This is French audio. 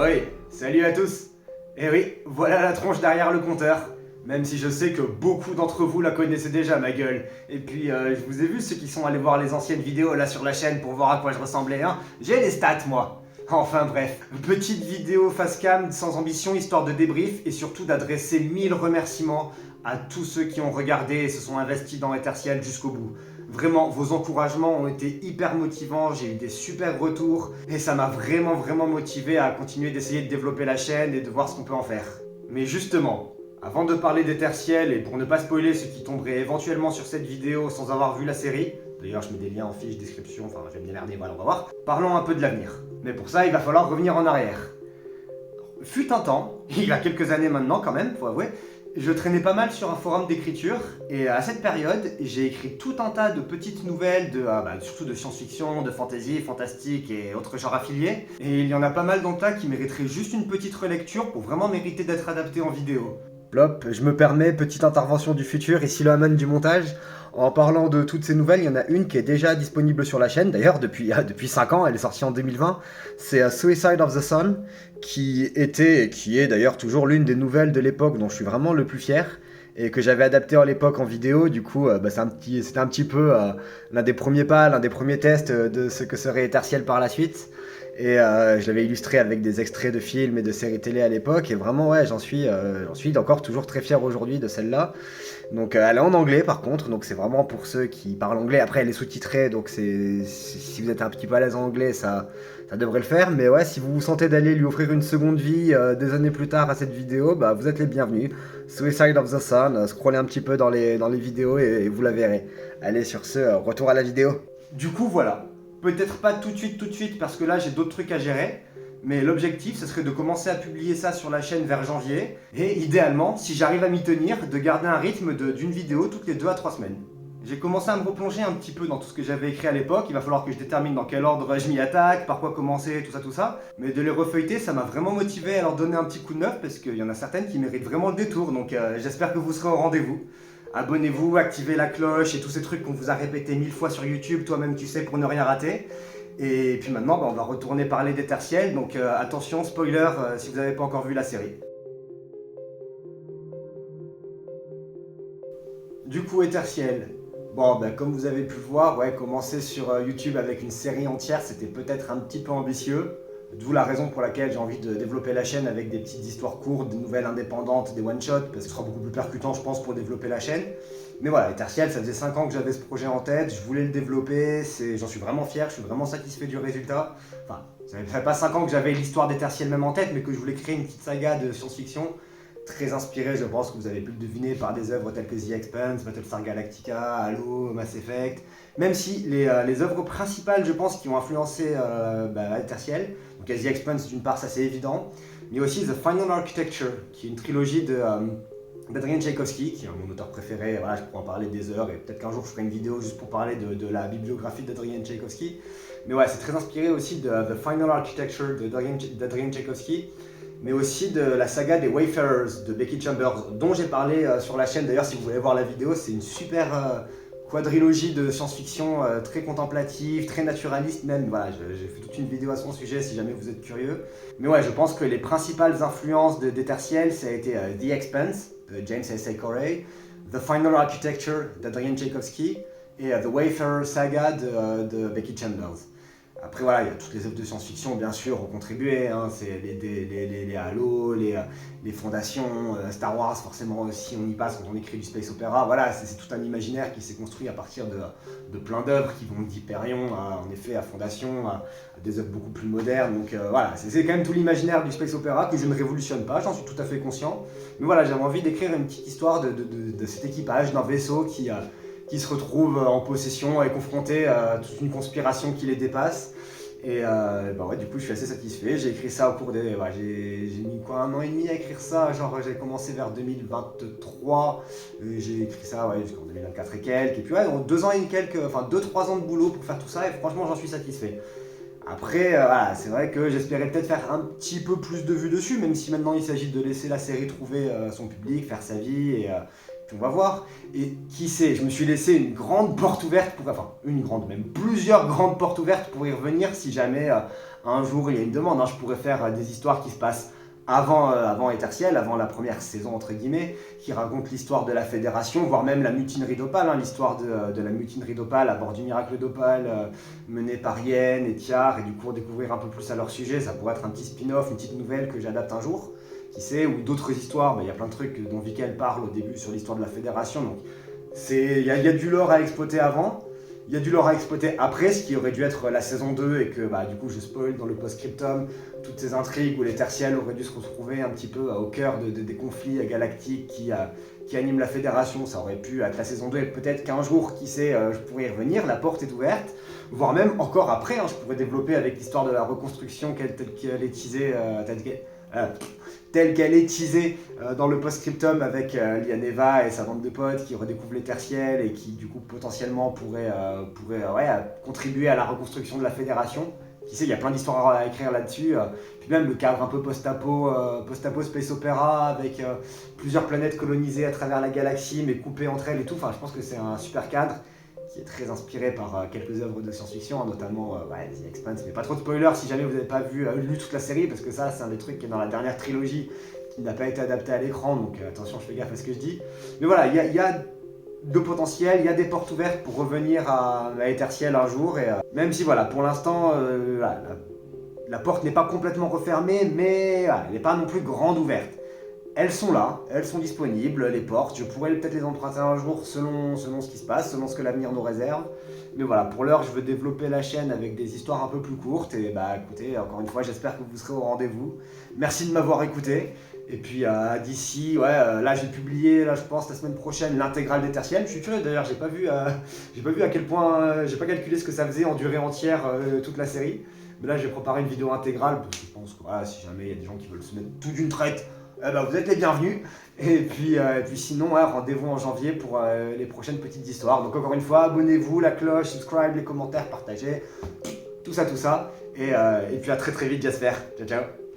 Oui, salut à tous. Et oui, voilà la tronche derrière le compteur. Même si je sais que beaucoup d'entre vous la connaissaient déjà, ma gueule. Et puis, je vous ai vu ceux qui sont allés voir les anciennes vidéos là sur la chaîne pour voir à quoi je ressemblais, hein. J'ai les stats, moi. Enfin bref, petite vidéo face cam sans ambition, histoire de débrief et surtout d'adresser 1000 remerciements à tous ceux qui ont regardé et se sont investis dans Etherciel jusqu'au bout. Vraiment, vos encouragements ont été hyper motivants, j'ai eu des super retours et ça m'a vraiment motivé à continuer d'essayer de développer la chaîne et de voir ce qu'on peut en faire. Mais justement, avant de parler d'Etherciel et pour ne pas spoiler ceux qui tomberaient éventuellement sur cette vidéo sans avoir vu la série, d'ailleurs je mets des liens en fiche description, enfin j'aime bien merder, voilà on va voir, parlons un peu de l'avenir. Mais pour ça il va falloir revenir en arrière. Fut un temps, il y a quelques années maintenant quand même, faut avouer, je traînais pas mal sur un forum d'écriture et à cette période, j'ai écrit tout un tas de petites nouvelles, surtout de science-fiction, de fantasy, fantastique et autres genres affiliés. Et il y en a pas mal dans le tas qui mériteraient juste une petite relecture pour vraiment mériter d'être adaptés en vidéo. Plop, je me permets, petite intervention du futur, ici le Haman du montage. En parlant de toutes ces nouvelles, il y en a une qui est déjà disponible sur la chaîne, d'ailleurs depuis 5 ans, elle est sortie en 2020. C'est Suicide of the Sun, qui était et qui est d'ailleurs toujours l'une des nouvelles de l'époque dont je suis vraiment le plus fier, et que j'avais adapté à l'époque en vidéo. Du coup, c'était un petit peu l'un des premiers pas, l'un des premiers tests de ce que serait Etherciel par la suite. Et je l'avais illustré avec des extraits de films et de séries télé à l'époque. Et vraiment, ouais, j'en suis encore toujours très fier aujourd'hui de celle-là. Donc elle est en anglais par contre, donc c'est vraiment pour ceux qui parlent anglais. Après elle est sous-titrée, donc si vous êtes un petit peu à l'aise en anglais, ça devrait le faire. Mais ouais, si vous vous sentez d'aller lui offrir une seconde vie des années plus tard à cette vidéo, bah vous êtes les bienvenus. Suicide of the Sun, scrollez un petit peu dans les vidéos et vous la verrez. Allez, sur ce, retour à la vidéo. Du coup voilà, peut-être pas tout de suite parce que là j'ai d'autres trucs à gérer. Mais l'objectif, ce serait de commencer à publier ça sur la chaîne vers janvier. Et idéalement, si j'arrive à m'y tenir, de garder un rythme d'une vidéo toutes les 2 à 3 semaines. J'ai commencé à me replonger un petit peu dans tout ce que j'avais écrit à l'époque. Il va falloir que je détermine dans quel ordre je m'y attaque, par quoi commencer, tout ça. Mais de les refeuilleter, ça m'a vraiment motivé à leur donner un petit coup de neuf parce qu'il y en a certaines qui méritent vraiment le détour. Donc j'espère que vous serez au rendez-vous. Abonnez-vous, activez la cloche et tous ces trucs qu'on vous a répété 1000 fois sur YouTube, toi-même tu sais, pour ne rien rater. Et puis maintenant, on va retourner parler d'Etherciel, donc attention, spoiler si vous n'avez pas encore vu la série. Du coup, Etherciel. Bon, comme vous avez pu le voir, ouais, commencer sur YouTube avec une série entière, c'était peut-être un petit peu ambitieux. D'où la raison pour laquelle j'ai envie de développer la chaîne avec des petites histoires courtes, des nouvelles indépendantes, des one-shots, parce que ce sera beaucoup plus percutant, je pense, pour développer la chaîne. Mais voilà, Etherciel, ça faisait 5 ans que j'avais ce projet en tête, je voulais le développer, j'en suis vraiment fier, je suis vraiment satisfait du résultat. Enfin, ça ne fait pas 5 ans que j'avais l'histoire d'Etherciel même en tête, mais que je voulais créer une petite saga de science-fiction, très inspirée, je pense que vous avez pu le deviner, par des œuvres telles que The Expanse, Battlestar Galactica, Halo, Mass Effect. Même si les œuvres principales, je pense, qui ont influencé Etherciel, donc The Expanse d'une part, ça c'est évident, mais aussi The Final Architecture, qui est une trilogie d'Adrian Tchaïkovski, qui est mon auteur préféré. Voilà, je pourrais en parler des heures et peut-être qu'un jour je ferai une vidéo juste pour parler de la bibliographie d'Adrian Tchaïkovski. Mais ouais, c'est très inspiré aussi de The Final Architecture d'Adrian Tchaïkovski, mais aussi de la saga des Wayfarers de Becky Chambers, dont j'ai parlé sur la chaîne. D'ailleurs, si vous voulez voir la vidéo, c'est une super quadrilogie de science-fiction très contemplative, très naturaliste même. Voilà, j'ai fait toute une vidéo à son sujet si jamais vous êtes curieux. Mais ouais, je pense que les principales influences d'Etherciel, ça a été The Expanse de James S.A. Corey, The Final Architecture d'Adrian Tchaïkovski et The Wayfarer Saga de Becky Chambers. Après voilà, il y a toutes les œuvres de science-fiction bien sûr ont contribué, hein. C'est les Halo, les fondations, Star Wars forcément aussi on y passe quand on écrit du space opéra. Voilà, c'est tout un imaginaire qui s'est construit à partir de plein d'œuvres qui vont d'Hyperion en effet à Fondation, à des œuvres beaucoup plus modernes. Donc voilà, c'est quand même tout l'imaginaire du space opéra que je ne révolutionne pas, j'en suis tout à fait conscient. Mais voilà, j'avais envie d'écrire une petite histoire de cet équipage d'un vaisseau qui se retrouvent en possession et confrontés à toute une conspiration qui les dépasse. Et ouais, du coup, je suis assez satisfait. J'ai écrit ça au cours des... Ouais, j'ai mis quoi, 1 an et demi à écrire ça. Genre, j'ai commencé vers 2023. J'ai écrit ça ouais, jusqu'en 2024 et quelques. Et puis ouais, donc 2 ans et quelques, enfin 2-3 ans de boulot pour faire tout ça. Et franchement, j'en suis satisfait. Après, voilà, c'est vrai que j'espérais peut-être faire un petit peu plus de vues dessus, même si maintenant il s'agit de laisser la série trouver son public, faire sa vie Puis on va voir. Et qui sait, je me suis laissé une grande porte ouverte, même plusieurs grandes portes ouvertes pour y revenir si jamais un jour il y a une demande. Hein. Je pourrais faire des histoires qui se passent avant Étertiel, avant la première saison entre guillemets, qui raconte l'histoire de la Fédération, voire même la mutinerie d'Opale, hein, l'histoire de la mutinerie d'Opale à bord du Miracle d'Opale, menée par Yen et Tiar, et du coup découvrir un peu plus à leur sujet. Ça pourrait être un petit spin-off, une petite nouvelle que j'adapte un jour, qui sait, ou d'autres histoires. Il y a plein de trucs dont Vikel parle au début sur l'histoire de la Fédération, donc il y a du lore à exploiter avant. Il y a du lore à exploiter après, ce qui aurait dû être la saison 2 et que du coup je spoil dans le post-scriptum toutes ces intrigues où les Tertiels auraient dû se retrouver un petit peu au cœur des conflits galactiques qui animent la Fédération. Ça aurait pu être la saison 2 et peut-être qu'un jour, qui sait, je pourrais y revenir, la porte est ouverte. Voire même encore après, hein, je pourrais développer avec l'histoire de la reconstruction telle qu'elle est teasée, telle qu'elle est teasée dans le post-scriptum avec Lianeva et sa bande de potes qui redécouvrent les Tertiels et qui du coup potentiellement pourraient contribuer à la reconstruction de la Fédération. Qui sait, il y a plein d'histoires à écrire là-dessus. Puis même le cadre un peu post-apo space opéra avec plusieurs planètes colonisées à travers la galaxie mais coupées entre elles et tout. Enfin, je pense que c'est un super cadre qui est très inspiré par quelques œuvres de science-fiction, hein, notamment The Expanse, mais pas trop de spoilers si jamais vous n'avez pas lu toute la série, parce que ça c'est un des trucs qui est dans la dernière trilogie qui n'a pas été adapté à l'écran, donc attention, je fais gaffe à ce que je dis. Mais voilà, il y a de potentiel, il y a des portes ouvertes pour revenir à Étertiel un jour, et même si voilà, pour l'instant, la porte n'est pas complètement refermée, mais elle n'est pas non plus grande ouverte. Elles sont là, elles sont disponibles, les portes. Je pourrais peut-être les emprunter un jour selon ce qui se passe, selon ce que l'avenir nous réserve. Mais voilà, pour l'heure, je veux développer la chaîne avec des histoires un peu plus courtes. Et écoutez, encore une fois, j'espère que vous serez au rendez-vous. Merci de m'avoir écouté. Et puis d'ici, là j'ai publié, là je pense la semaine prochaine, l'intégrale des Tertiels. Je suis curieux d'ailleurs, j'ai pas vu à quel point, j'ai pas calculé ce que ça faisait en durée entière toute la série. Mais là j'ai préparé une vidéo intégrale parce que je pense que si jamais il y a des gens qui veulent se mettre tout d'une traite, vous êtes les bienvenus. Et puis sinon, rendez-vous en janvier pour les prochaines petites histoires. Donc encore une fois, abonnez-vous, la cloche, subscribe, les commentaires, partagez, tout ça. Et puis à très vite, j'espère. Ciao, ciao.